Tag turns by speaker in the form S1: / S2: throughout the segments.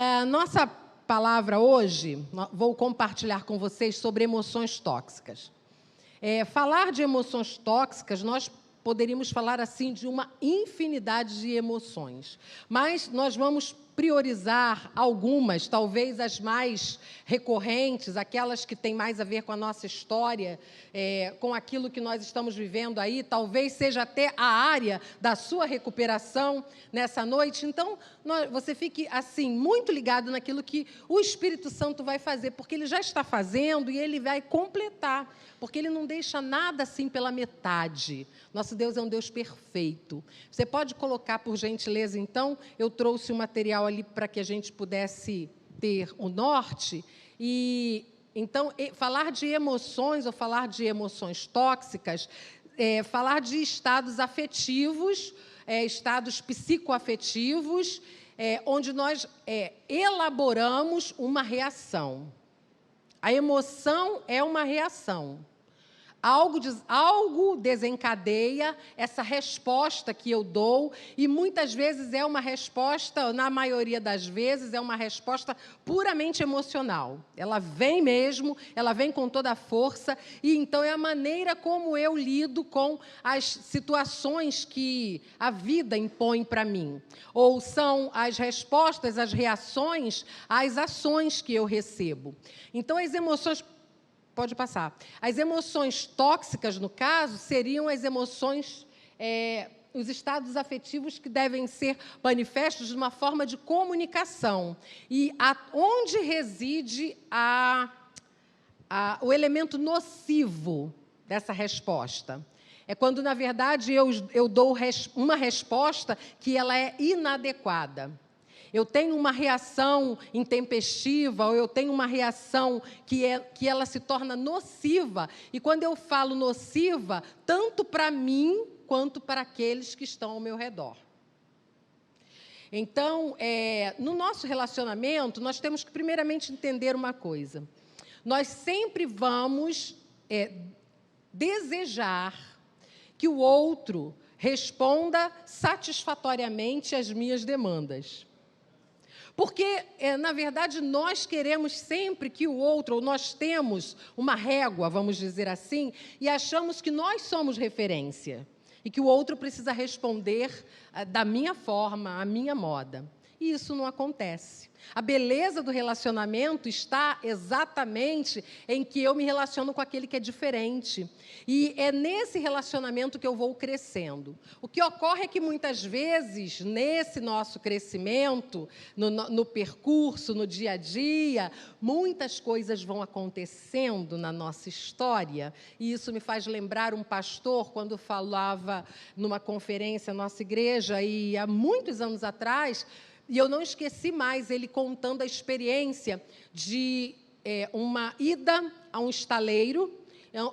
S1: A nossa palavra hoje, vou compartilhar com vocês sobre emoções tóxicas. Falar de emoções tóxicas, nós poderíamos falar assim de uma infinidade de emoções, mas nós vamos priorizar algumas, talvez as mais recorrentes, aquelas que têm mais a ver com a nossa história, com aquilo que nós estamos vivendo aí, talvez seja até a área da sua recuperação nessa noite. Então, você fique assim, muito ligado naquilo que o Espírito Santo vai fazer, porque ele já está fazendo e ele vai completar, porque ele não deixa nada assim pela metade. Nosso Deus é um Deus perfeito. Você pode colocar, por gentileza, então, eu trouxe o material ali para que a gente pudesse ter o norte. E então, falar de emoções ou falar de emoções tóxicas, falar de estados afetivos, estados psicoafetivos, onde nós elaboramos uma reação. A emoção é uma reação. Algo desencadeia essa resposta que eu dou, e muitas vezes é uma resposta, na maioria das vezes, é uma resposta puramente emocional. Ela vem mesmo, ela vem com toda a força, e então é a maneira como eu lido com as situações que a vida impõe para mim. Ou são as respostas, as reações às ações que eu recebo. Então, as emoções... Pode passar. As emoções tóxicas, no caso, seriam as emoções, os estados afetivos que devem ser manifestos de uma forma de comunicação. E onde reside o elemento nocivo dessa resposta? É quando, na verdade, eu dou uma resposta que ela é inadequada. Eu tenho uma reação intempestiva, ou eu tenho uma reação que ela se torna nociva. E quando eu falo nociva, tanto para mim quanto para aqueles que estão ao meu redor. Então, no nosso relacionamento, nós temos que primeiramente entender uma coisa. Nós sempre vamos desejar que o outro responda satisfatoriamente às minhas demandas. Porque, na verdade, nós queremos sempre que o outro, ou nós temos uma régua, vamos dizer assim, e achamos que nós somos referência, e que o outro precisa responder da minha forma, à minha moda. E isso não acontece. A beleza do relacionamento está exatamente em que eu me relaciono com aquele que é diferente. E é nesse relacionamento que eu vou crescendo. O que ocorre é que, muitas vezes, nesse nosso crescimento, no percurso, no dia a dia, muitas coisas vão acontecendo na nossa história. E isso me faz lembrar um pastor, quando falava numa conferência na nossa igreja, e há muitos anos atrás... E eu não esqueci mais ele contando a experiência de uma ida a um estaleiro,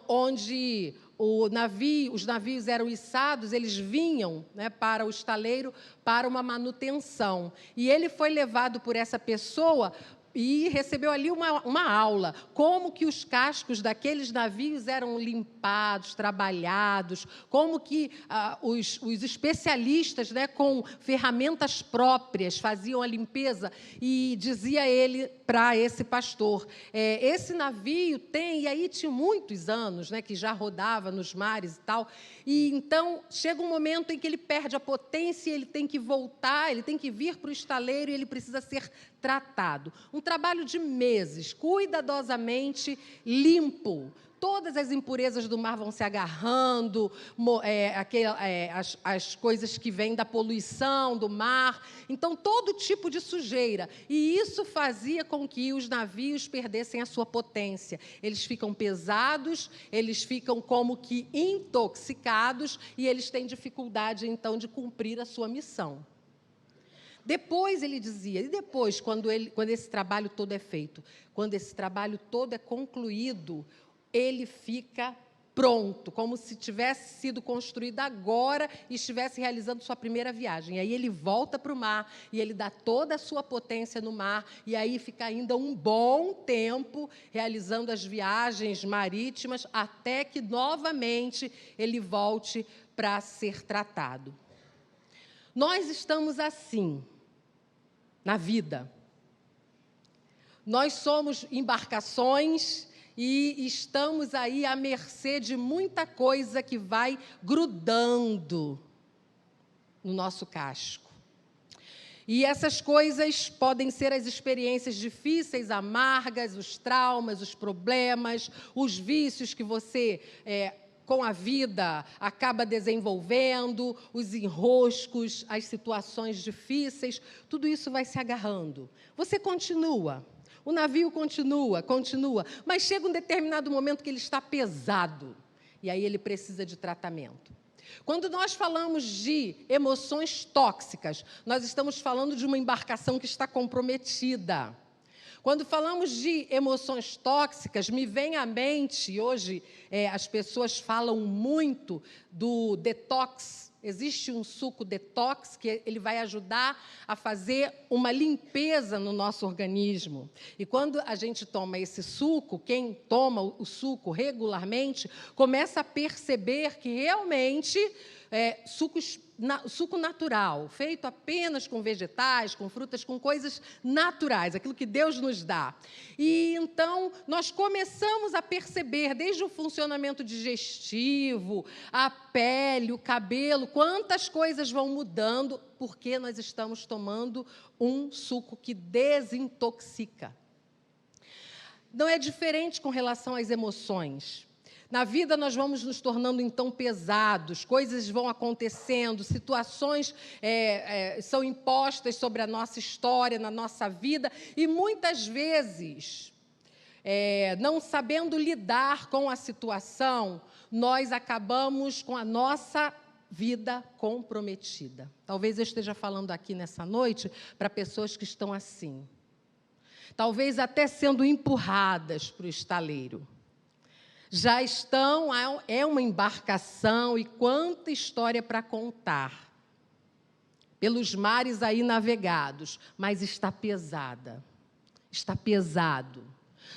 S1: onde os navios eram içados, eles vinham, para o estaleiro para uma manutenção. E ele foi levado por essa pessoa e recebeu ali uma aula, como que os cascos daqueles navios eram limpados, trabalhados, como que os especialistas, com ferramentas próprias, faziam a limpeza. E dizia ele para esse pastor, esse navio tem, e aí tinha muitos anos, que já rodava nos mares e tal, e então chega um momento em que ele perde a potência, ele tem que voltar, ele tem que vir para o estaleiro e ele precisa ser tratado. Um trabalho de meses, cuidadosamente limpo. Todas as impurezas do mar vão se agarrando, as coisas que vêm da poluição do mar. Então, todo tipo de sujeira. E isso fazia com que os navios perdessem a sua potência. Eles ficam pesados, eles ficam como que intoxicados e eles têm dificuldade, então, de cumprir a sua missão. Depois, ele dizia, e depois, quando esse trabalho todo é feito, quando esse trabalho todo é concluído, ele fica pronto, como se tivesse sido construído agora e estivesse realizando sua primeira viagem. E aí ele volta para o mar e ele dá toda a sua potência no mar, e aí fica ainda um bom tempo realizando as viagens marítimas, até que, novamente, ele volte para ser tratado. Nós estamos assim, na vida. Nós somos embarcações e estamos aí à mercê de muita coisa que vai grudando no nosso casco. E essas coisas podem ser as experiências difíceis, amargas, os traumas, os problemas, os vícios que você, com a vida, acaba desenvolvendo, os enroscos, as situações difíceis, tudo isso vai se agarrando. Você continua, o navio continua, mas chega um determinado momento que ele está pesado, e aí ele precisa de tratamento. Quando nós falamos de emoções tóxicas, nós estamos falando de uma embarcação que está comprometida. Quando falamos de emoções tóxicas, me vem à mente, hoje as pessoas falam muito do detox. Existe um suco detox que ele vai ajudar a fazer uma limpeza no nosso organismo. E quando a gente toma esse suco, quem toma o suco regularmente, começa a perceber que realmente suco natural, feito apenas com vegetais, com frutas, com coisas naturais, aquilo que Deus nos dá. E então nós começamos a perceber, desde o funcionamento digestivo, a pele, o cabelo, quantas coisas vão mudando, porque nós estamos tomando um suco que desintoxica. Não é diferente com relação às emoções. Na vida, nós vamos nos tornando, então, pesados, coisas vão acontecendo, situações são impostas sobre a nossa história, na nossa vida, e muitas vezes, não sabendo lidar com a situação, nós acabamos com a nossa vida comprometida. Talvez eu esteja falando aqui nessa noite para pessoas que estão assim, talvez até sendo empurradas para o estaleiro. Já estão, é uma embarcação, e quanta história para contar, pelos mares aí navegados, mas está pesada, está pesado,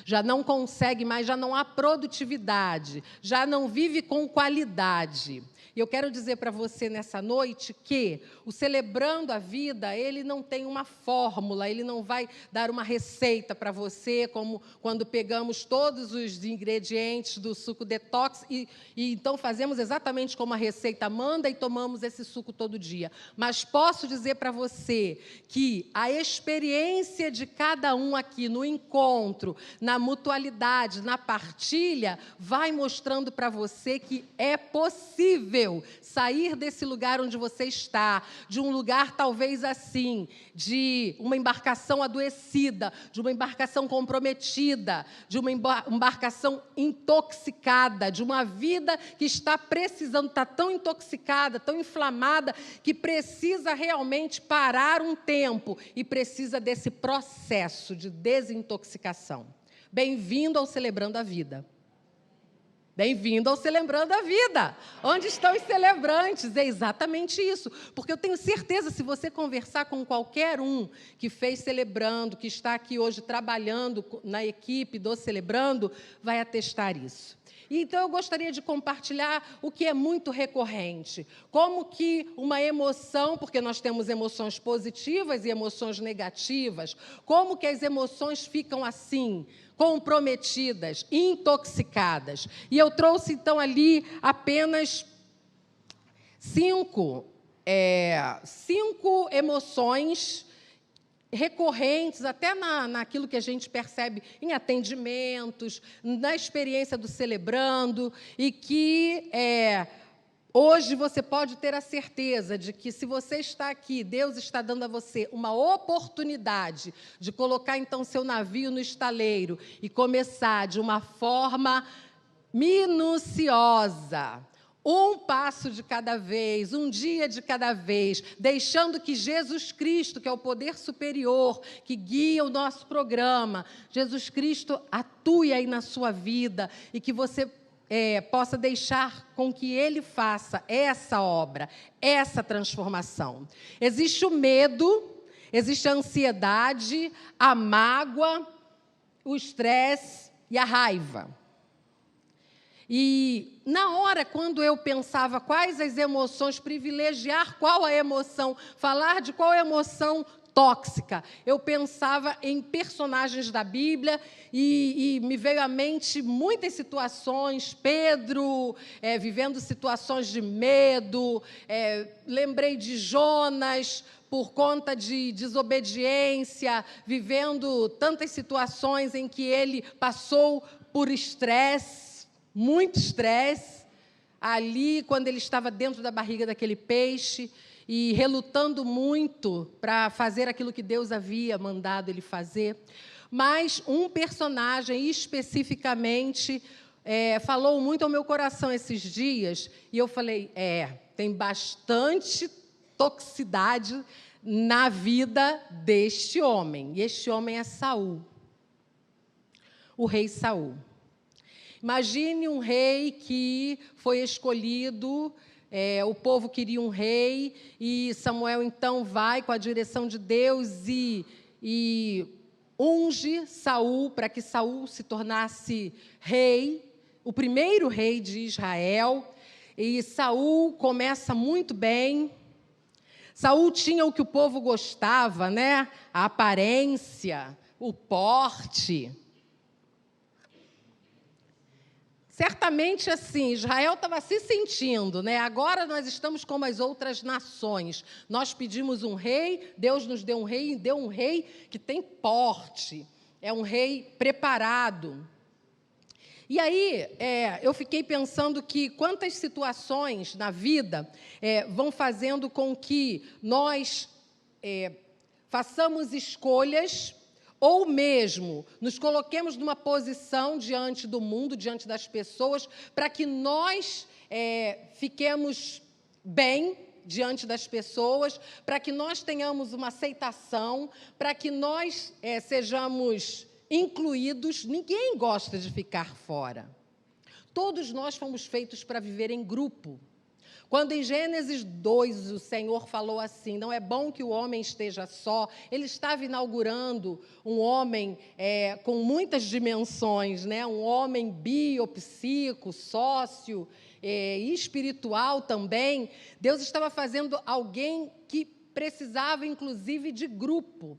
S1: já não consegue mais, já não há produtividade, já não vive com qualidade. E eu quero dizer para você nessa noite que o Celebrando a Vida, ele não tem uma fórmula, ele não vai dar uma receita para você, como quando pegamos todos os ingredientes do suco detox e então fazemos exatamente como a receita manda e tomamos esse suco todo dia. Mas posso dizer para você que a experiência de cada um aqui no encontro, na mutualidade, na partilha, vai mostrando para você que é possível sair desse lugar onde você está, de um lugar talvez assim, de uma embarcação adoecida, de uma embarcação comprometida, de uma embarcação intoxicada, de uma vida que está precisando, está tão intoxicada, tão inflamada, que precisa realmente parar um tempo e precisa desse processo de desintoxicação. Bem-vindo ao Celebrando a Vida. Bem-vindo ao Celebrando a Vida. Onde estão os celebrantes? É exatamente isso. Porque eu tenho certeza, se você conversar com qualquer um que fez Celebrando, que está aqui hoje trabalhando na equipe do Celebrando, vai atestar isso. Então, eu gostaria de compartilhar o que é muito recorrente. Como que uma emoção, porque nós temos emoções positivas e emoções negativas, como que as emoções ficam assim, comprometidas, intoxicadas. E eu trouxe, então, ali apenas cinco emoções recorrentes, até naquilo que a gente percebe em atendimentos, na experiência do Celebrando, e que hoje você pode ter a certeza de que, se você está aqui, Deus está dando a você uma oportunidade de colocar, então, seu navio no estaleiro e começar de uma forma minuciosa, um passo de cada vez, um dia de cada vez, deixando que Jesus Cristo, que é o poder superior, que guia o nosso programa, Jesus Cristo atue aí na sua vida e que você possa deixar com que Ele faça essa obra, essa transformação. Existe o medo, existe a ansiedade, a mágoa, o estresse e a raiva. E, na hora, quando eu pensava quais as emoções, privilegiar qual a emoção, falar de qual emoção tóxica. Eu pensava em personagens da Bíblia e me veio à mente muitas situações, Pedro vivendo situações de medo, lembrei de Jonas, por conta de desobediência, vivendo tantas situações em que ele passou por estresse, muito estresse, ali quando ele estava dentro da barriga daquele peixe, e relutando muito para fazer aquilo que Deus havia mandado ele fazer. Mas um personagem especificamente falou muito ao meu coração esses dias, e eu falei, tem bastante toxicidade na vida deste homem. E este homem é Saul, o rei Saul. Imagine um rei que foi escolhido, o povo queria um rei, e Samuel, então, vai com a direção de Deus e unge Saul para que Saul se tornasse rei, o primeiro rei de Israel. E Saul começa muito bem. Saul tinha o que o povo gostava, né? A aparência, o porte. Certamente, assim, Israel estava se sentindo, né? Agora nós estamos como as outras nações. Nós pedimos um rei, Deus nos deu um rei, e deu um rei que tem porte, é um rei preparado. E aí, eu fiquei pensando que quantas situações na vida vão fazendo com que nós façamos escolhas, ou mesmo nos coloquemos numa posição diante do mundo, diante das pessoas, para que nós fiquemos bem diante das pessoas, para que nós tenhamos uma aceitação, para que nós sejamos incluídos. Ninguém gosta de ficar fora. Todos nós fomos feitos para viver em grupo. Quando em Gênesis 2 o Senhor falou assim, não é bom que o homem esteja só, ele estava inaugurando um homem com muitas dimensões, né? Um homem biopsíquico, sócio e espiritual também. Deus estava fazendo alguém que precisava, inclusive, de grupo.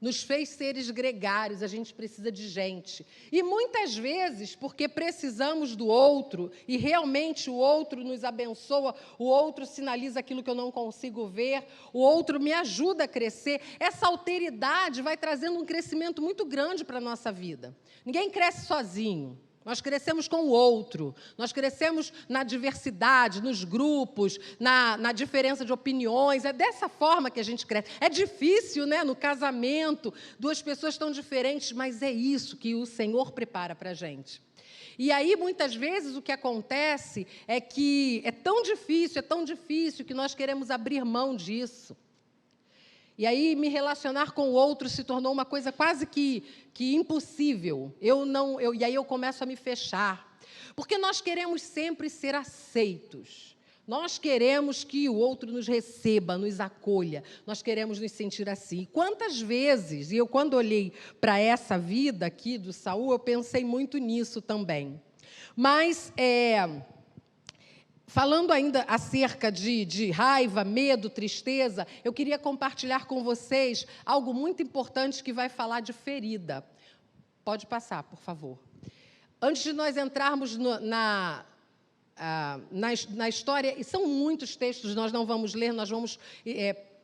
S1: Nos fez seres gregários, a gente precisa de gente. E muitas vezes, porque precisamos do outro, e realmente o outro nos abençoa, o outro sinaliza aquilo que eu não consigo ver, o outro me ajuda a crescer, essa alteridade vai trazendo um crescimento muito grande para a nossa vida. Ninguém cresce sozinho. Nós crescemos com o outro, nós crescemos na diversidade, nos grupos, na diferença de opiniões. É dessa forma que a gente cresce. É difícil, né, no casamento, duas pessoas tão diferentes, mas é isso que o Senhor prepara para a gente. E aí, muitas vezes, o que acontece é que é tão difícil, que nós queremos abrir mão disso. E aí, me relacionar com o outro se tornou uma coisa quase que impossível. E aí eu começo a me fechar. Porque nós queremos sempre ser aceitos. Nós queremos que o outro nos receba, nos acolha. Nós queremos nos sentir assim. E quantas vezes, e eu quando olhei para essa vida aqui do Saul, eu pensei muito nisso também. Mas falando ainda acerca de raiva, medo, tristeza, eu queria compartilhar com vocês algo muito importante que vai falar de ferida. Pode passar, por favor. Antes de nós entrarmos na história, e são muitos textos, nós não vamos ler, nós vamos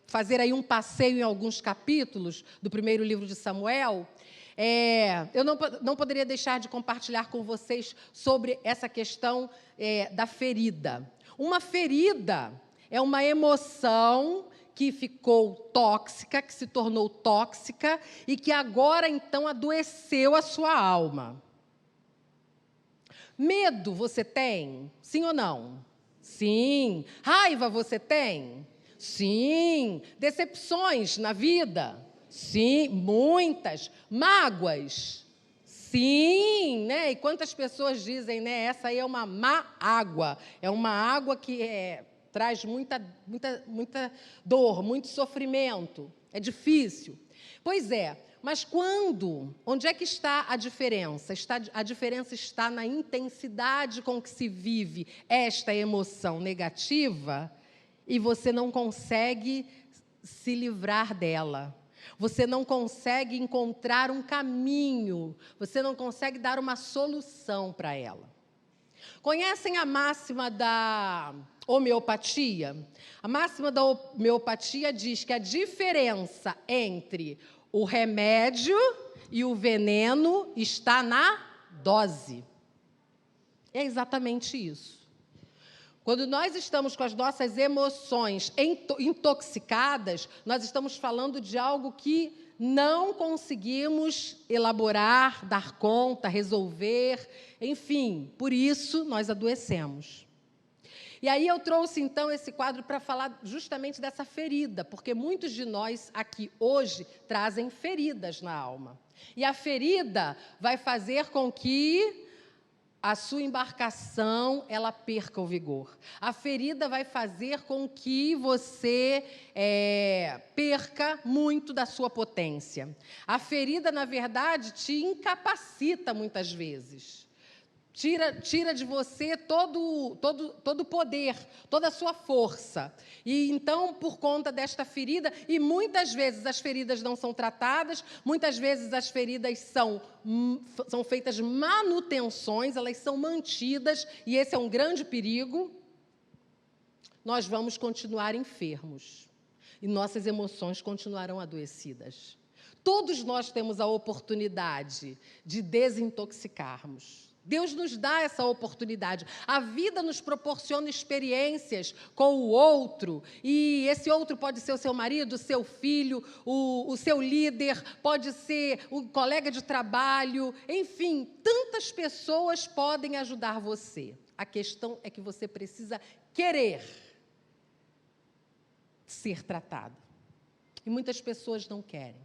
S1: fazer aí um passeio em alguns capítulos do primeiro livro de Samuel. Eu não poderia deixar de compartilhar com vocês sobre essa questão da ferida. Uma ferida é uma emoção que ficou tóxica, que se tornou tóxica e que agora, então, adoeceu a sua alma. Medo você tem? Sim ou não? Sim. Raiva você tem? Sim. Decepções na vida? Sim, muitas. Mágoas? Sim, né? E quantas pessoas dizem, né? Essa aí é uma má água. É uma água que traz muita dor, muito sofrimento. É difícil. Pois é, mas onde é que está a diferença? A diferença está na intensidade com que se vive esta emoção negativa e você não consegue se livrar dela. Você não consegue encontrar um caminho, você não consegue dar uma solução para ela. Conhecem a máxima da homeopatia? A máxima da homeopatia diz que a diferença entre o remédio e o veneno está na dose. É exatamente isso. Quando nós estamos com as nossas emoções intoxicadas, nós estamos falando de algo que não conseguimos elaborar, dar conta, resolver, enfim, por isso nós adoecemos. E aí eu trouxe, então, esse quadro para falar justamente dessa ferida, porque muitos de nós aqui hoje trazem feridas na alma. E a ferida vai fazer com que a sua embarcação, ela perca o vigor. A ferida vai fazer com que você perca muito da sua potência. A ferida, na verdade, te incapacita muitas vezes. Tira de você todo o poder, toda a sua força. E então, por conta desta ferida, e muitas vezes as feridas não são tratadas, muitas vezes as feridas são feitas manutenções, elas são mantidas, e esse é um grande perigo. Nós vamos continuar enfermos, e nossas emoções continuarão adoecidas. Todos nós temos a oportunidade de desintoxicarmos. Deus nos dá essa oportunidade. A vida nos proporciona experiências com o outro, e esse outro pode ser o seu marido, o seu filho, o seu líder, pode ser o colega de trabalho, enfim, tantas pessoas podem ajudar você. A questão é que você precisa querer ser tratado. E muitas pessoas não querem.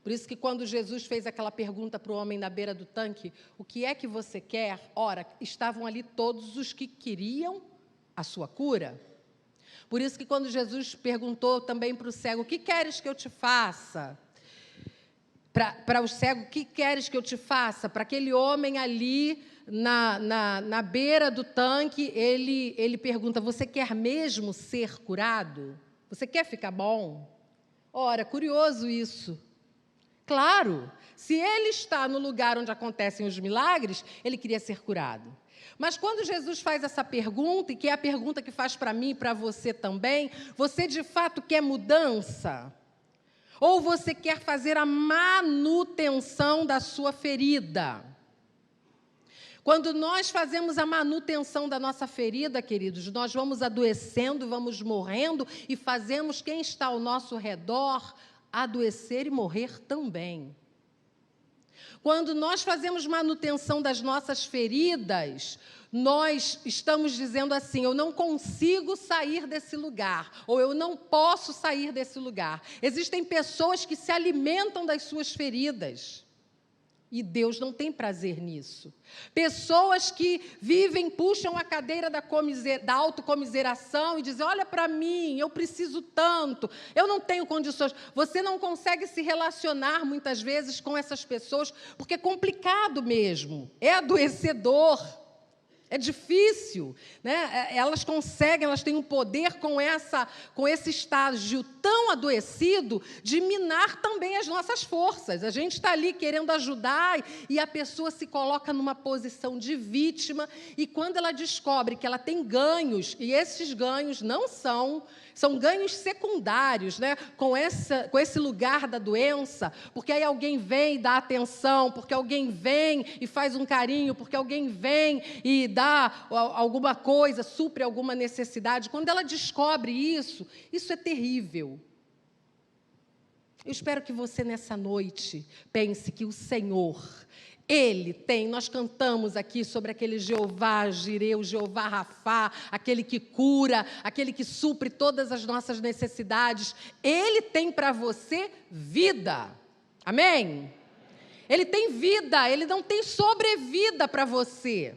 S1: Por isso que quando Jesus fez aquela pergunta para o homem na beira do tanque, o que é que você quer? Ora, estavam ali todos os que queriam a sua cura. Por isso que quando Jesus perguntou também para o cego, o que queres que eu te faça? Para o cego, o que queres que eu te faça? Para aquele homem ali na beira do tanque, ele pergunta, você quer mesmo ser curado? Você quer ficar bom? Ora, curioso isso. Claro, se ele está no lugar onde acontecem os milagres, ele queria ser curado. Mas quando Jesus faz essa pergunta, e que é a pergunta que faz para mim e para você também, você de fato quer mudança? Ou você quer fazer a manutenção da sua ferida? Quando nós fazemos a manutenção da nossa ferida, queridos, nós vamos adoecendo, vamos morrendo e fazemos quem está ao nosso redor adoecer e morrer também. Quando nós fazemos manutenção das nossas feridas, nós estamos dizendo assim, eu não consigo sair desse lugar, ou eu não posso sair desse lugar. Existem pessoas que se alimentam das suas feridas. E Deus não tem prazer nisso. Pessoas que vivem, puxam a cadeira da autocomiseração e dizem, olha para mim, eu preciso tanto, eu não tenho condições. Você não consegue se relacionar muitas vezes com essas pessoas, porque é complicado mesmo, é adoecedor. É difícil, né? Elas conseguem, elas têm um poder com esse estágio tão adoecido de minar também as nossas forças. A gente está ali querendo ajudar e a pessoa se coloca numa posição de vítima e quando ela descobre que ela tem ganhos, e esses ganhos não são ganhos secundários, né? Com esse lugar da doença, porque aí alguém vem e dá atenção, porque alguém vem e faz um carinho, porque alguém vem e dá alguma coisa, supre alguma necessidade. Quando ela descobre isso é terrível. Eu espero que você, nessa noite, pense que o Senhor, Ele tem, nós cantamos aqui sobre aquele Jeová Jireh, o Jeová Rafá, aquele que cura, aquele que supre todas as nossas necessidades. Ele tem para você vida. Amém? Ele tem vida, Ele não tem sobrevida para você.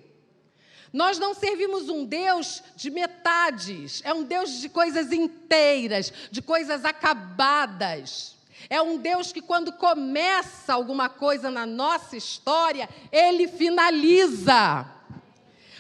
S1: Nós não servimos um Deus de metades, é um Deus de coisas inteiras, de coisas acabadas. É um Deus que, quando começa alguma coisa na nossa história, Ele finaliza.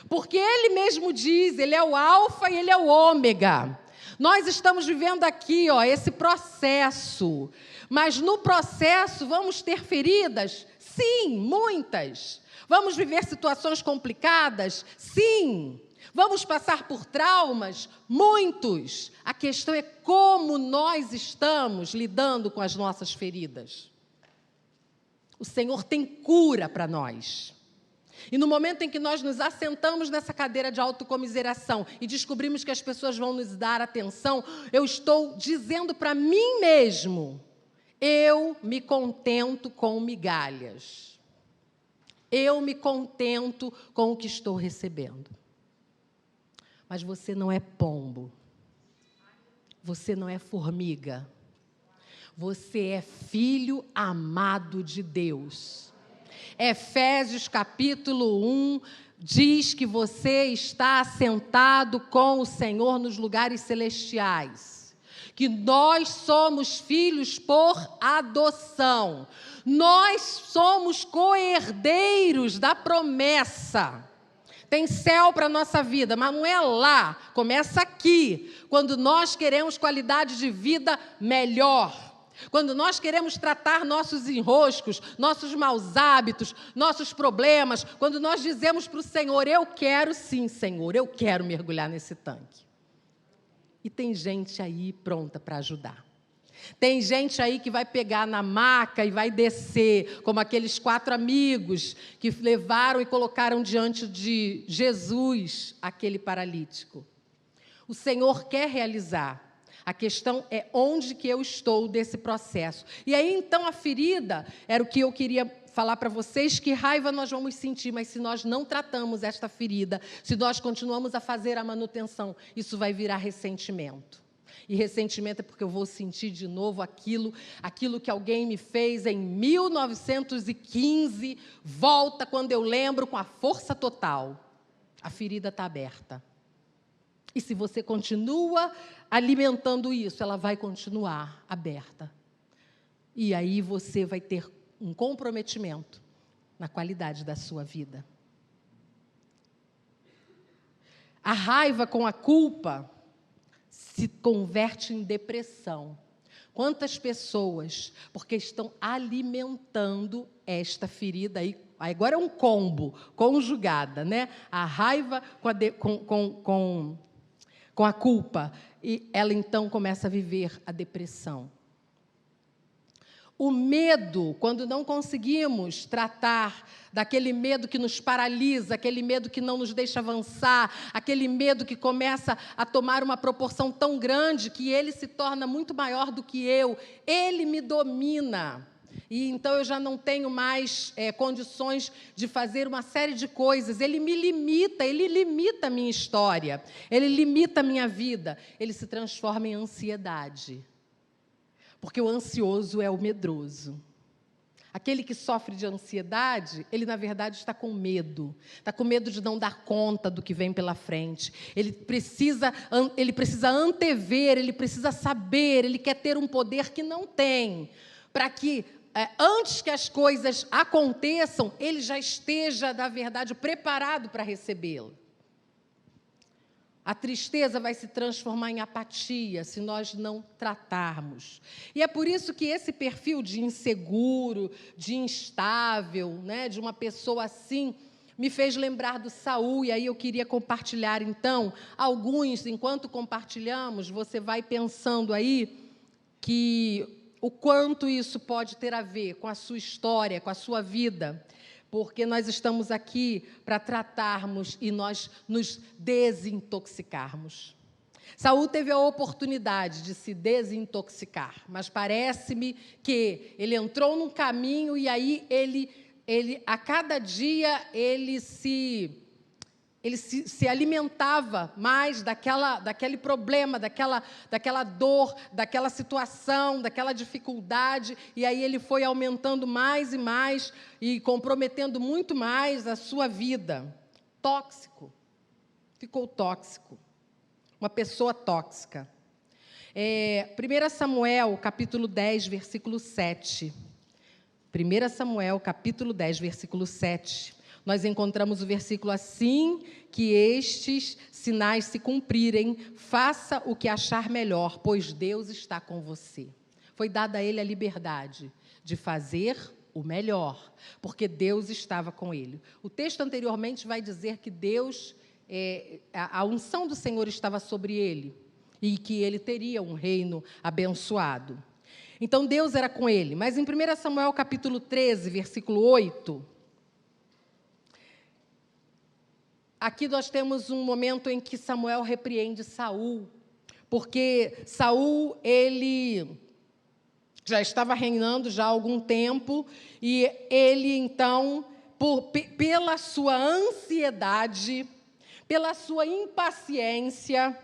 S1: Porque Ele mesmo diz, Ele é o alfa e Ele é o ômega. Nós estamos vivendo aqui, esse processo. Mas no processo vamos ter feridas? Sim, muitas. Vamos viver situações complicadas? Sim. Vamos passar por traumas? Muitos. A questão é como nós estamos lidando com as nossas feridas. O Senhor tem cura para nós. E no momento em que nós nos assentamos nessa cadeira de autocomiseração e descobrimos que as pessoas vão nos dar atenção, eu estou dizendo para mim mesmo, eu me contento com migalhas. Eu me contento com o que estou recebendo. Mas você não é pombo. Você não é formiga. Você é filho amado de Deus. Efésios capítulo 1 diz que você está assentado com o Senhor nos lugares celestiais. Que nós somos filhos por adoção. Nós somos co-herdeiros da promessa. Tem céu para a nossa vida, mas não é lá. Começa aqui, quando nós queremos qualidade de vida melhor. Quando nós queremos tratar nossos enroscos, nossos maus hábitos, nossos problemas, quando nós dizemos para o Senhor, eu quero sim, Senhor, eu quero mergulhar nesse tanque. E tem gente aí pronta para ajudar. Tem gente aí que vai pegar na maca e vai descer, como aqueles 4 amigos que levaram e colocaram diante de Jesus aquele paralítico. O Senhor quer realizar. A questão é onde que eu estou desse processo. E aí, então, a ferida era o que eu queria falar para vocês, que raiva nós vamos sentir, mas se nós não tratamos esta ferida, se nós continuamos a fazer a manutenção, isso vai virar ressentimento. E ressentimento é porque eu vou sentir de novo aquilo que alguém me fez em 1915, volta quando eu lembro com a força total. A ferida está aberta. E se você continua alimentando isso, ela vai continuar aberta. E aí você vai ter um comprometimento na qualidade da sua vida. A raiva com a culpa se converte em depressão. Quantas pessoas, porque estão alimentando esta ferida aí, agora é um combo, conjugada, né? A raiva com a culpa, e ela então começa a viver a depressão. O medo, quando não conseguimos tratar daquele medo que nos paralisa, aquele medo que não nos deixa avançar, aquele medo que começa a tomar uma proporção tão grande que ele se torna muito maior do que eu, ele me domina. E então eu já não tenho mais condições de fazer uma série de coisas. Ele me limita, ele limita a minha história, ele limita a minha vida, ele se transforma em ansiedade. Porque o ansioso é o medroso. Aquele que sofre de ansiedade, ele, na verdade, está com medo. Está com medo de não dar conta do que vem pela frente. Ele precisa antever, ele precisa saber, ele quer ter um poder que não tem. Para que, antes que as coisas aconteçam, ele já esteja, na verdade, preparado para recebê-lo. A tristeza vai se transformar em apatia se nós não tratarmos. E é por isso que esse perfil de inseguro, de instável, né, de uma pessoa assim, me fez lembrar do Saul. E aí eu queria compartilhar, então, alguns. Enquanto compartilhamos, você vai pensando aí que o quanto isso pode ter a ver com a sua história, com a sua vida. Porque nós estamos aqui para tratarmos e nós nos desintoxicarmos. Saul teve a oportunidade de se desintoxicar, mas parece-me que ele entrou num caminho e aí ele a cada dia ele se alimentava mais daquele problema, daquela dor, daquela situação, daquela dificuldade, e aí ele foi aumentando mais e mais e comprometendo muito mais a sua vida. Tóxico. Ficou tóxico. Uma pessoa tóxica. 1 Samuel, capítulo 10, versículo 7. 1 Samuel, capítulo 10, versículo 7. nós encontramos o versículo assim, que estes sinais se cumprirem, faça o que achar melhor, pois Deus está com você. Foi dada a ele a liberdade de fazer o melhor, porque Deus estava com ele. O texto anteriormente vai dizer que Deus, a unção do Senhor estava sobre ele e que ele teria um reino abençoado. Então, Deus era com ele. Mas em 1 Samuel, capítulo 13, versículo 8, aqui nós temos um momento em que Samuel repreende Saul, porque Saul, ele já estava reinando já há algum tempo, e ele, então, pela sua ansiedade, pela sua impaciência,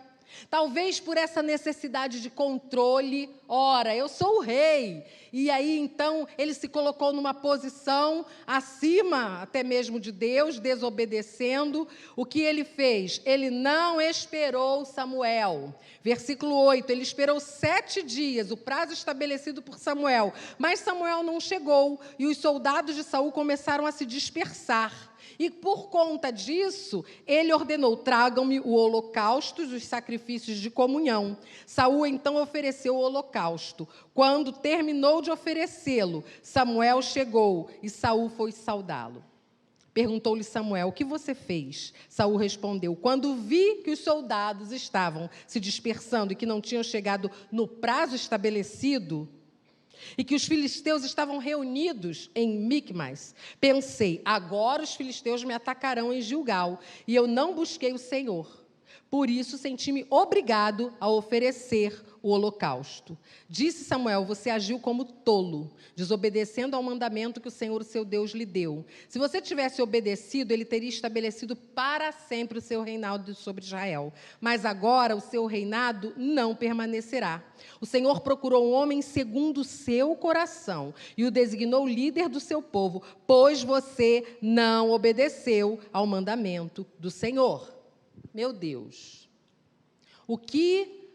S1: talvez por essa necessidade de controle, ora, eu sou o rei. E aí, então, ele se colocou numa posição acima até mesmo de Deus, desobedecendo. O que ele fez? Ele não esperou Samuel. Versículo 8, ele esperou 7 dias, o prazo estabelecido por Samuel. Mas Samuel não chegou, e os soldados de Saul começaram a se dispersar. E por conta disso, ele ordenou: tragam-me o holocausto, os sacrifícios de comunhão. Saul então ofereceu o holocausto. Quando terminou de oferecê-lo, Samuel chegou e Saul foi saudá-lo. Perguntou-lhe Samuel: o que você fez? Saul respondeu: quando vi que os soldados estavam se dispersando e que não tinham chegado no prazo estabelecido, e que os filisteus estavam reunidos em Micmas, pensei: agora os filisteus me atacarão em Gilgal, e eu não busquei o Senhor. Por isso senti-me obrigado a oferecer o holocausto. Disse Samuel: você agiu como tolo, desobedecendo ao mandamento que o Senhor, o seu Deus, lhe deu. Se você tivesse obedecido, ele teria estabelecido para sempre o seu reinado sobre Israel. Mas agora o seu reinado não permanecerá. O Senhor procurou um homem segundo o seu coração e o designou líder do seu povo, pois você não obedeceu ao mandamento do Senhor. Meu Deus, o que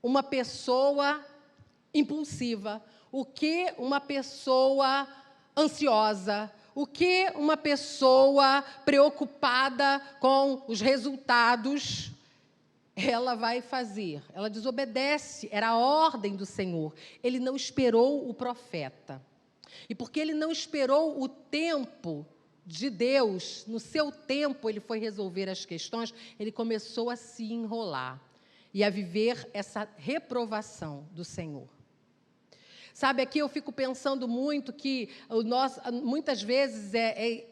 S1: uma pessoa impulsiva, o que uma pessoa ansiosa, o que uma pessoa preocupada com os resultados, ela vai fazer? Ela desobedece, era a ordem do Senhor. Ele não esperou o profeta. E porque ele não esperou o tempo de Deus, no seu tempo ele foi resolver as questões, ele começou a se enrolar e a viver essa reprovação do Senhor. Sabe, aqui eu fico pensando muito que muitas vezes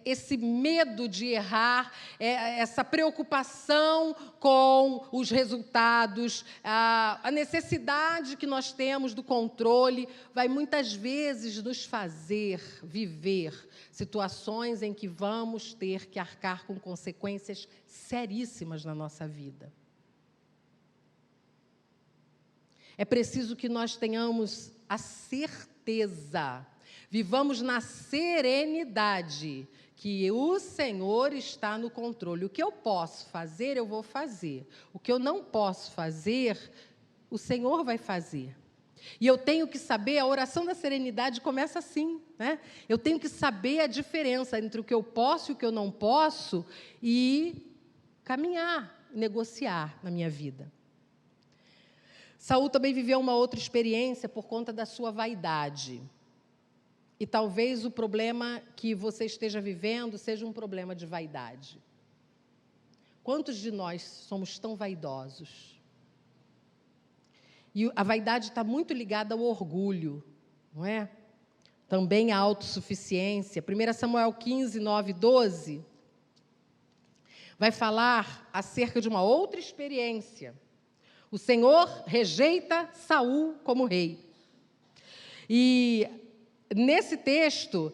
S1: esse medo de errar, essa preocupação com os resultados, a necessidade que nós temos do controle, vai muitas vezes nos fazer viver situações em que vamos ter que arcar com consequências seríssimas na nossa vida. É preciso que nós tenhamos a certeza, vivamos na serenidade, que o Senhor está no controle. O que eu posso fazer, eu vou fazer. O que eu não posso fazer, o Senhor vai fazer. E eu tenho que saber, a oração da serenidade começa assim, né? Eu tenho que saber a diferença entre o que eu posso e o que eu não posso e caminhar, negociar na minha vida. Saul também viveu uma outra experiência por conta da sua vaidade. E talvez o problema que você esteja vivendo seja um problema de vaidade. Quantos de nós somos tão vaidosos? E a vaidade está muito ligada ao orgulho, não é? Também à autossuficiência. 1 Samuel 15, 9 e 12 vai falar acerca de uma outra experiência. O Senhor rejeita Saul como rei. E nesse texto,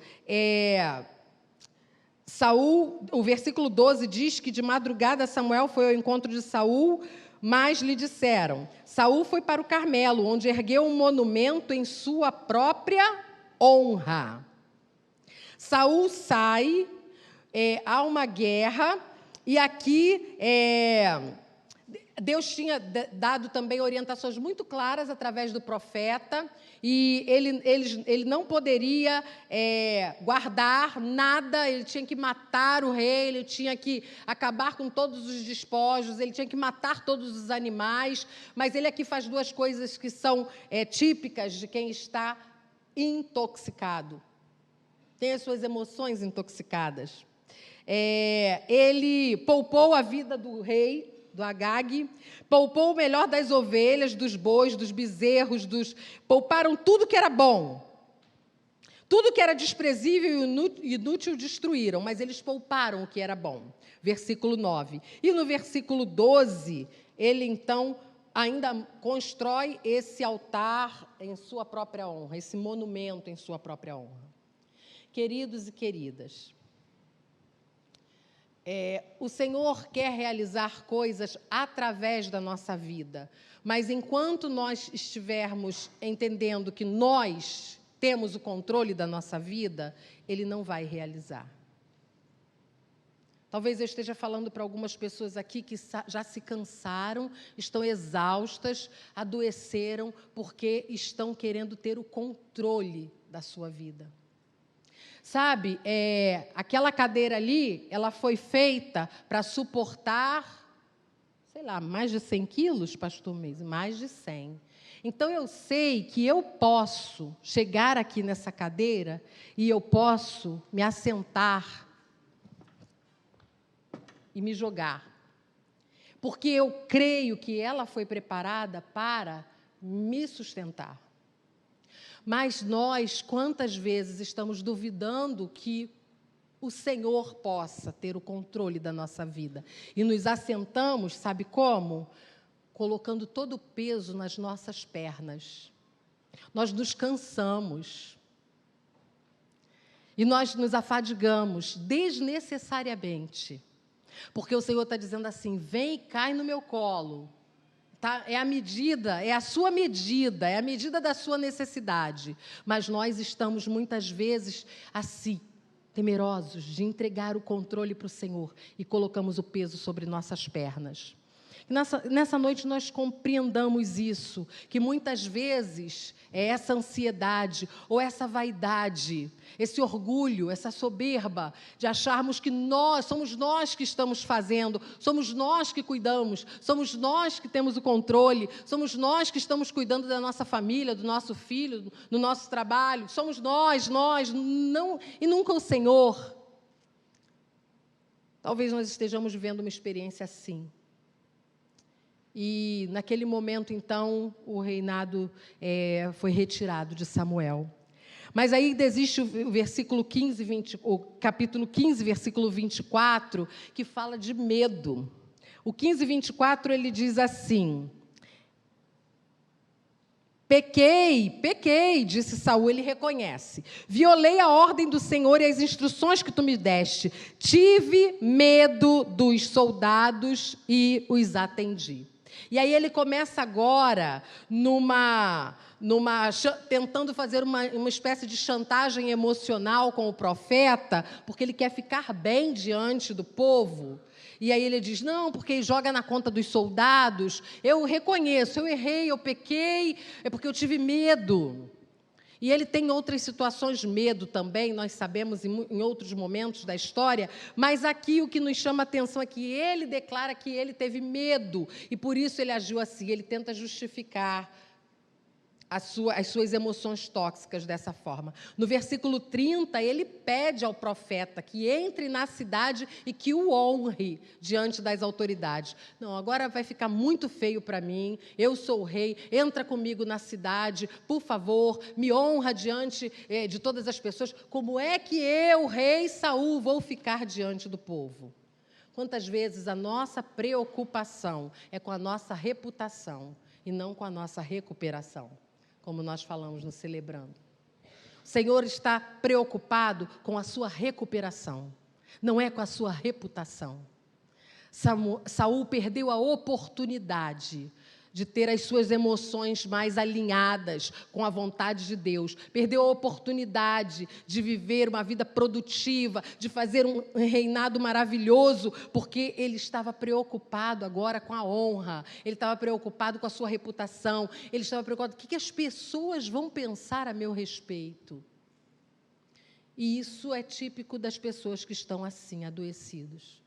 S1: Saul, o versículo 12 diz que de madrugada Samuel foi ao encontro de Saul, mas lhe disseram: Saul foi para o Carmelo, onde ergueu um monumento em sua própria honra. Saul sai, há uma guerra, e aqui Deus tinha dado também orientações muito claras através do profeta, e ele não poderia guardar nada, ele tinha que matar o rei, ele tinha que acabar com todos os despojos, ele tinha que matar todos os animais, mas ele aqui faz duas coisas que são típicas de quem está intoxicado, tem as suas emoções intoxicadas. Ele poupou a vida do rei, do Agag, poupou o melhor das ovelhas, dos bois, dos bezerros, pouparam tudo que era bom. Tudo que era desprezível e inútil destruíram, mas eles pouparam o que era bom. Versículo 9. E no versículo 12, ele então ainda constrói esse altar em sua própria honra, esse monumento em sua própria honra. Queridos e queridas, o Senhor quer realizar coisas através da nossa vida, mas enquanto nós estivermos entendendo que nós temos o controle da nossa vida, Ele não vai realizar. Talvez eu esteja falando para algumas pessoas aqui que já se cansaram, estão exaustas, adoeceram, porque estão querendo ter o controle da sua vida. Sabe, aquela cadeira ali, ela foi feita para suportar, sei lá, mais de 100 quilos, pastor Meise? Mais de 100. Então, eu sei que eu posso chegar aqui nessa cadeira e eu posso me assentar e me jogar. Porque eu creio que ela foi preparada para me sustentar. Mas nós, quantas vezes estamos duvidando que o Senhor possa ter o controle da nossa vida? E nos assentamos, sabe como? Colocando todo o peso nas nossas pernas. Nós nos cansamos. E nós nos afadigamos desnecessariamente. Porque o Senhor está dizendo assim, vem e cai no meu colo. Tá? É a medida, é a sua medida, é a medida da sua necessidade. Mas nós estamos, muitas vezes, assim, temerosos de entregar o controle para o Senhor e colocamos o peso sobre nossas pernas. Nessa noite nós compreendamos isso, que muitas vezes é essa ansiedade ou essa vaidade, esse orgulho, essa soberba de acharmos que somos nós que estamos fazendo, somos nós que cuidamos, somos nós que temos o controle, somos nós que estamos cuidando da nossa família, do nosso filho, do nosso trabalho, somos nós, não, e nunca o Senhor. Talvez nós estejamos vivendo uma experiência assim. E, naquele momento, então, o reinado foi retirado de Samuel. Mas aí existe o versículo 15, o capítulo 15, versículo 24, que fala de medo. O 15, 24, ele diz assim: Pequei, disse Saul, ele reconhece. Violei a ordem do Senhor e as instruções que tu me deste. Tive medo dos soldados e os atendi. E aí ele começa agora tentando fazer uma espécie de chantagem emocional com o profeta, porque ele quer ficar bem diante do povo. E aí ele diz, não, porque joga na conta dos soldados. Eu reconheço, eu errei, eu pequei, é porque eu tive medo. E ele tem outras situações, medo também, nós sabemos em outros momentos da história, mas aqui o que nos chama a atenção é que ele declara que ele teve medo, e por isso ele agiu assim, ele tenta justificar as suas emoções tóxicas dessa forma. No versículo 30, ele pede ao profeta que entre na cidade e que o honre diante das autoridades. Não, agora vai ficar muito feio para mim, eu sou o rei, entra comigo na cidade, por favor, me honra diante de todas as pessoas. Como é que eu, rei Saul, vou ficar diante do povo? Quantas vezes a nossa preocupação é com a nossa reputação e não com a nossa recuperação? Como nós falamos no Celebrando. O Senhor está preocupado com a sua recuperação, não é com a sua reputação. Saul perdeu a oportunidade de ter as suas emoções mais alinhadas com a vontade de Deus. Perdeu a oportunidade de viver uma vida produtiva, de fazer um reinado maravilhoso, porque ele estava preocupado agora com a honra, ele estava preocupado com a sua reputação, ele estava preocupado com o que as pessoas vão pensar a meu respeito. E isso é típico das pessoas que estão assim, adoecidos.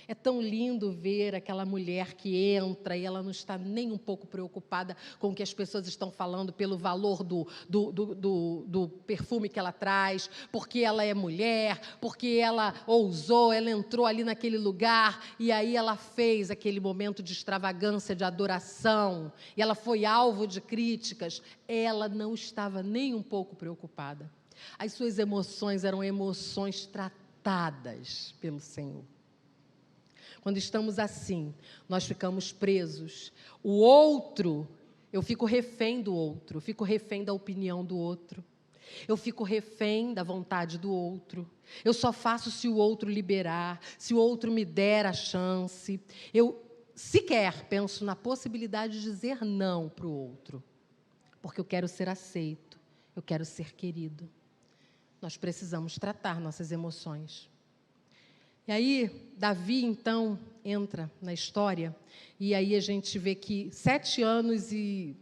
S1: É tão lindo ver aquela mulher que entra e ela não está nem um pouco preocupada com o que as pessoas estão falando pelo valor do perfume que ela traz, porque ela é mulher, porque ela ousou, ela entrou ali naquele lugar e aí ela fez aquele momento de extravagância, de adoração, e ela foi alvo de críticas. Ela não estava nem um pouco preocupada. As suas emoções eram emoções tratadas pelo Senhor. Quando estamos assim, nós ficamos presos. O outro, eu fico refém do outro, eu fico refém da opinião do outro, eu fico refém da vontade do outro. Eu só faço se o outro liberar, se o outro me der a chance. Eu sequer penso na possibilidade de dizer não para o outro, porque eu quero ser aceito, eu quero ser querido. Nós precisamos tratar nossas emoções. E aí, Davi, então, entra na história, e aí a gente vê que 7 anos e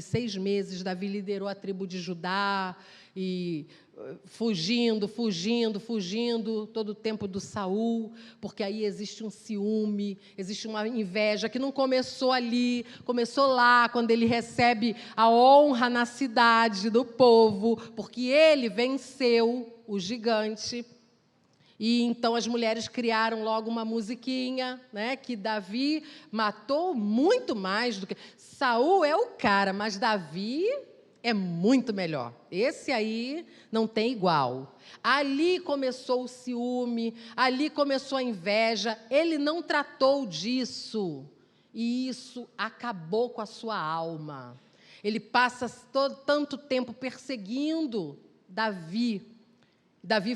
S1: 6 meses, Davi liderou a tribo de Judá, e fugindo, todo o tempo do Saul, porque aí existe um ciúme, existe uma inveja que não começou ali, começou lá, quando ele recebe a honra na cidade do povo, porque ele venceu o gigante. E então as mulheres criaram logo uma musiquinha, né, que Davi matou muito mais do que... Saul é o cara, mas Davi é muito melhor. Esse aí não tem igual. Ali começou o ciúme, ali começou a inveja. Ele não tratou disso. E isso acabou com a sua alma. Ele passa tanto tempo perseguindo Davi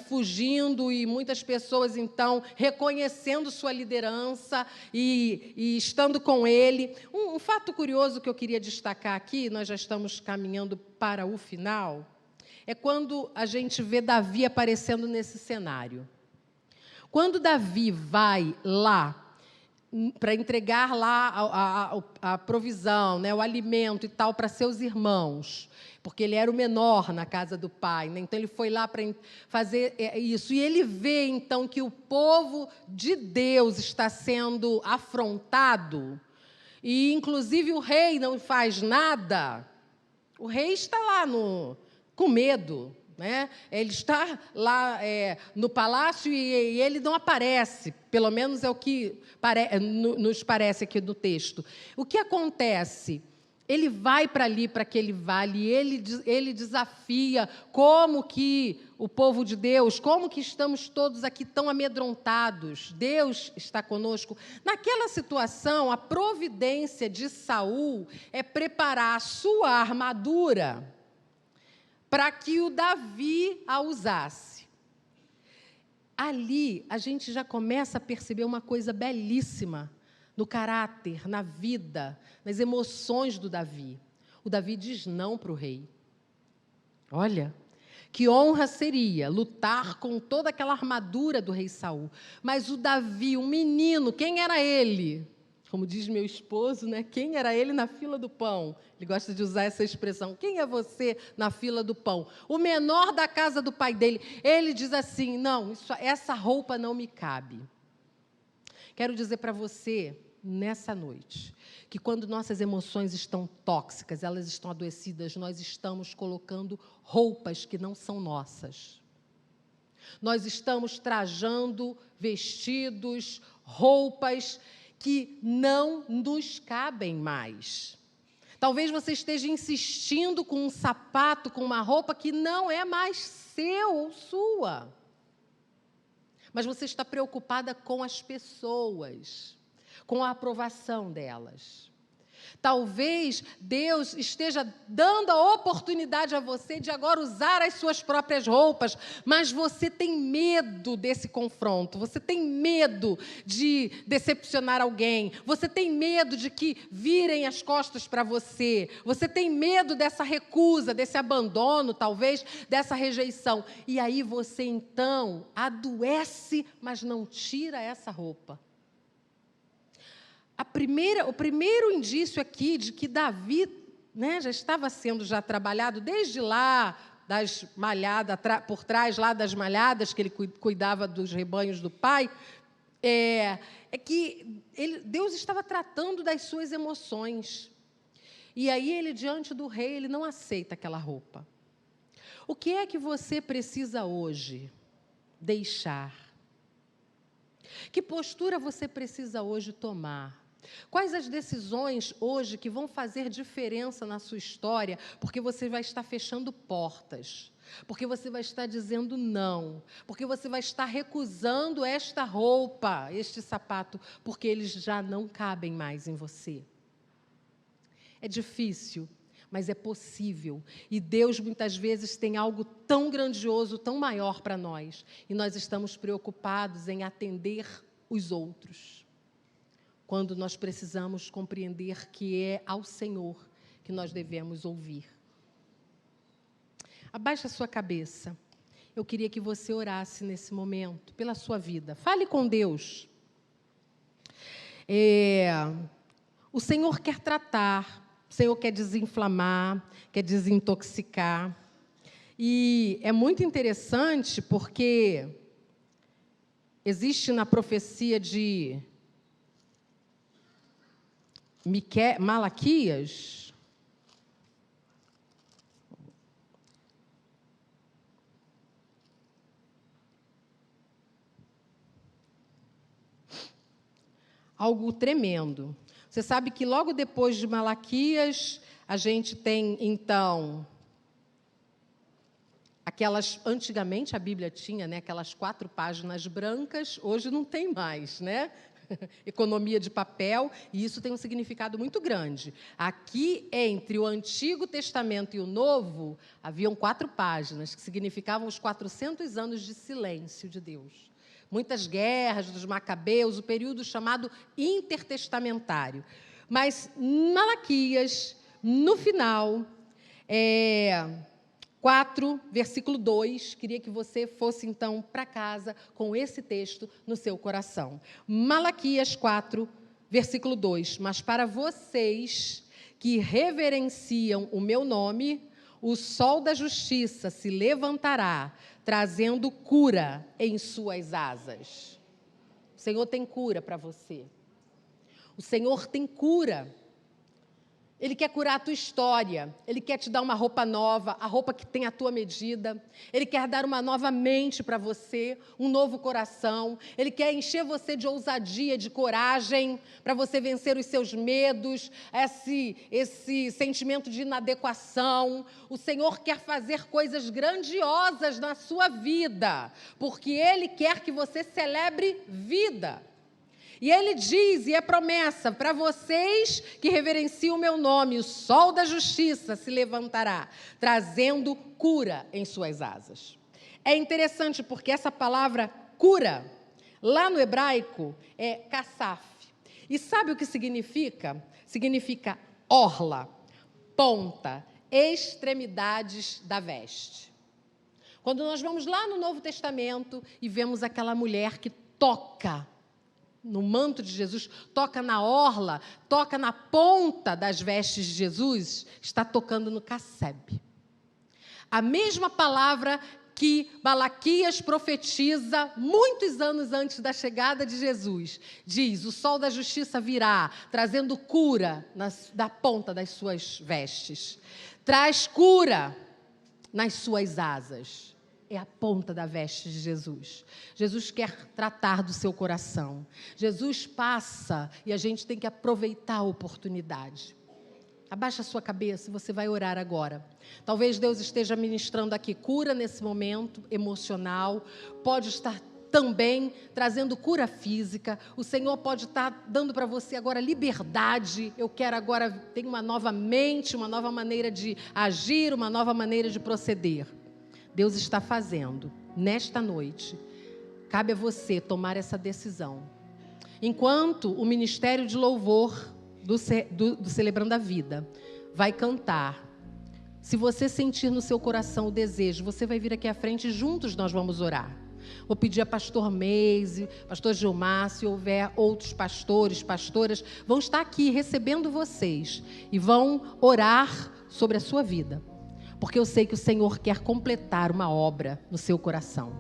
S1: fugindo e muitas pessoas, então, reconhecendo sua liderança e estando com ele. Um fato curioso que eu queria destacar aqui, nós já estamos caminhando para o final, é quando a gente vê Davi aparecendo nesse cenário. Quando Davi vai lá para entregar lá a provisão, né, o alimento e tal, para seus irmãos, porque ele era o menor na casa do pai, né? Então ele foi lá para fazer isso. E ele vê, então, que o povo de Deus está sendo afrontado, e, inclusive, o rei não faz nada. O rei está lá com medo, né? Ele está lá no palácio e ele não aparece, pelo menos é o que nos parece aqui do texto. O que acontece? Ele vai para ali, para aquele vale, e ele desafia como que o povo de Deus, como que estamos todos aqui tão amedrontados. Deus está conosco. Naquela situação, a providência de Saul é preparar a sua armadura para que o Davi a usasse. Ali, a gente já começa a perceber uma coisa belíssima no caráter, na vida, nas emoções do Davi. O Davi diz não para o rei. Olha, que honra seria lutar com toda aquela armadura do rei Saul. Mas o Davi, um menino, quem era ele? Como diz meu esposo, né? Quem era ele na fila do pão? Ele gosta de usar essa expressão. Quem é você na fila do pão? O menor da casa do pai dele. Ele diz assim, não, essa roupa não me cabe. Quero dizer para você, nessa noite, que quando nossas emoções estão tóxicas, elas estão adoecidas, nós estamos colocando roupas que não são nossas. Nós estamos trajando vestidos, roupas que não nos cabem mais. Talvez você esteja insistindo com um sapato, com uma roupa que não é mais seu ou sua. Mas você está preocupada com as pessoas, com a aprovação delas. Talvez Deus esteja dando a oportunidade a você de agora usar as suas próprias roupas, mas você tem medo desse confronto, você tem medo de decepcionar alguém, você tem medo de que virem as costas para você, você tem medo dessa recusa, desse abandono, talvez, dessa rejeição. E aí você, então, adoece, mas não tira essa roupa. O primeiro indício aqui de que Davi, né, já estava sendo trabalhado desde lá, das malhadas, por trás lá das malhadas, que ele cuidava dos rebanhos do pai, é que Deus estava tratando das suas emoções. E aí ele, diante do rei, ele não aceita aquela roupa. O que é que você precisa hoje deixar? Que postura você precisa hoje tomar? Quais as decisões hoje que vão fazer diferença na sua história? Porque você vai estar fechando portas, porque você vai estar dizendo não, porque você vai estar recusando esta roupa, este sapato, porque eles já não cabem mais em você. É difícil, mas é possível. E Deus, muitas vezes, tem algo tão grandioso, tão maior para nós. E nós estamos preocupados em atender os outros, quando nós precisamos compreender que é ao Senhor que nós devemos ouvir. Abaixe a sua cabeça. Eu queria que você orasse nesse momento, pela sua vida. Fale com Deus. O Senhor quer tratar, o Senhor quer desinflamar, quer desintoxicar. E é muito interessante porque existe na profecia de Malaquias, algo tremendo. Você sabe que logo depois de Malaquias, a gente tem, então, antigamente a Bíblia tinha, né, aquelas 4 páginas brancas, hoje não tem mais, né? Economia de papel, e isso tem um significado muito grande. Aqui, entre o Antigo Testamento e o Novo, haviam 4 páginas, que significavam os 400 anos de silêncio de Deus. Muitas guerras dos Macabeus, o período chamado intertestamentário. Mas Malaquias, no final, 4, versículo 2, queria que você fosse, então, para casa com esse texto no seu coração. Malaquias 4, versículo 2. Mas para vocês que reverenciam o meu nome, o sol da justiça se levantará, trazendo cura em suas asas. O Senhor tem cura para você. O Senhor tem cura. Ele quer curar a tua história, Ele quer te dar uma roupa nova, a roupa que tem a tua medida. Ele quer dar uma nova mente para você, um novo coração. Ele quer encher você de ousadia, de coragem, para você vencer os seus medos, esse sentimento de inadequação. O Senhor quer fazer coisas grandiosas na sua vida, porque Ele quer que você celebre vida. E ele diz, e é promessa, para vocês que reverenciam o meu nome, o sol da justiça se levantará, trazendo cura em suas asas. É interessante porque essa palavra cura, lá no hebraico, é kassaf. E sabe o que significa? Significa orla, ponta, extremidades da veste. Quando nós vamos lá no Novo Testamento e vemos aquela mulher que toca no manto de Jesus, toca na orla, toca na ponta das vestes de Jesus, está tocando no cassebe. A mesma palavra que Malaquias profetiza muitos anos antes da chegada de Jesus. Diz, o sol da justiça virá, trazendo cura da ponta das suas vestes. Traz cura nas suas asas. É a ponta da veste de Jesus. Jesus quer tratar do seu coração. Jesus passa e a gente tem que aproveitar a oportunidade. Abaixa a sua cabeça e você vai orar agora. Talvez Deus esteja ministrando aqui cura nesse momento emocional. Pode estar também trazendo cura física. O Senhor pode estar dando para você agora liberdade. Eu quero agora ter uma nova mente, uma nova maneira de agir, uma nova maneira de proceder. Deus está fazendo. Nesta noite, cabe a você tomar essa decisão. Enquanto o Ministério de Louvor do Celebrando a Vida vai cantar, se você sentir no seu coração o desejo, você vai vir aqui à frente e juntos nós vamos orar. Vou pedir a pastor Meise, pastor Gilmar, se houver outros pastores, pastoras, vão estar aqui recebendo vocês e vão orar sobre a sua vida. Porque eu sei que o Senhor quer completar uma obra no seu coração.